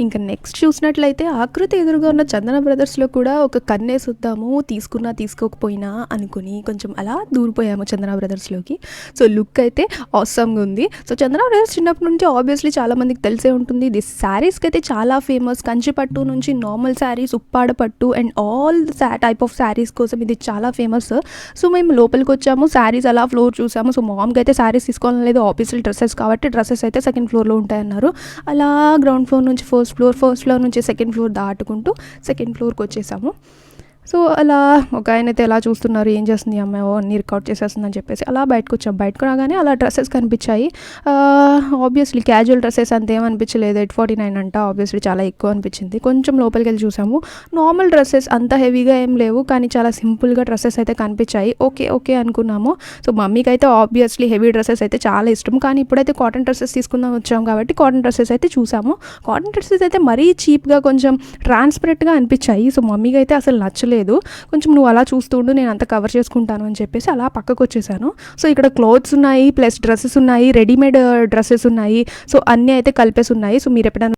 ఇంకా నెక్స్ట్ చూసినట్లయితే ఆకృతి ఎదురుగా ఉన్న చందన బ్రదర్స్లో కూడా ఒక కన్నేసుద్దాము తీసుకున్నా తీసుకోకపోయినా అనుకుని కొంచెం అలా దూరిపోయాము చందన బ్రదర్స్లోకి. సో లుక్ అయితే ఆసమ్గా ఉంది. సో చందన బ్రదర్స్ చిన్నప్పటి నుంచి ఆబ్వియస్లీ చాలామందికి తెలిసే ఉంటుంది. ఇది శారీస్కి అయితే చాలా ఫేమస్. కంచి పట్టు నుంచి నార్మల్ శారీస్, ఉప్పాడ పట్టు and all type of saris కోసం ఇది చాలా ఫేమస్. సో మేము లోపలికి వచ్చాము, శారీస్ అలా ఫ్లోర్ చూసాము. సో మామ్కి అయితే శారీస్ తీసుకోవాలని లేదు, ఆఫీషియల్ డ్రెస్సెస్ కాబట్టి డ్రెస్సెస్ అయితే సెకండ్ ఫ్లోర్లో ఉంటాయన్నారు. అలా గ్రౌండ్ ఫ్లోర్ నుంచి ఫస్ట్ ఫ్లోర్ నుంచి సెకండ్ ఫ్లోర్ దాటుకుంటూ సెకండ్ ఫ్లోర్కి వచ్చేసాము. సో అలా ఒక ఆయన అయితే ఎలా చూస్తున్నారు, ఏం చేస్తుంది అమ్మాయి, అన్నీ రికార్డ్ చేసేస్తుందని చెప్పేసి అలా బయటకు వచ్చాం. బయటకు రాగానే అలా డ్రెస్సెస్ కనిపించాయి. Obviously casual dresses అంతేమనిపించలేదు. 849 అంట, ఆబ్వియస్లీ చాలా ఎక్కువ అనిపించింది. కొంచెం లోపలికి వెళ్ళి చూసాము, నార్మల్ డ్రెస్సెస్ అంత హెవీగా ఏం లేవు, కానీ చాలా సింపుల్గా డ్రెస్సెస్ అయితే కనిపించాయి. ఓకే అనుకున్నాము. సో మమ్మీకి అయితే ఆబ్వియస్లీ హెవీ డ్రెస్సెస్ అయితే చాలా ఇష్టం, కానీ ఇప్పుడైతే కాటన్ డ్రెస్సెస్ తీసుకుందాం వచ్చాము కాబట్టి కాటన్ డ్రెస్సెస్ అయితే చూసాము. కాటన్ డ్రెస్సెస్ అయితే మరీ చీప్గా కొంచెం ట్రాన్స్పరెంట్గా అనిపించాయి. సో మమ్మీకి అయితే అసలు నచ్చలేదు. కొంచెం నువ్వు అలా చూస్తుండు, నేను అంత కవర్ చేసుకుంటాను అని చెప్పేసి అలా పక్కకు వచ్చేసాను. సో ఇక్కడ క్లోత్స్ ఉన్నాయి, ప్లస్ డ్రెస్సెస్ ఉన్నాయి, రెడీమేడ్ డ్రెస్సెస్ ఉన్నాయి. సో అన్నీ అయితే కలిపేసి ఉన్నాయి. సో మీరు ఎప్పుడైనా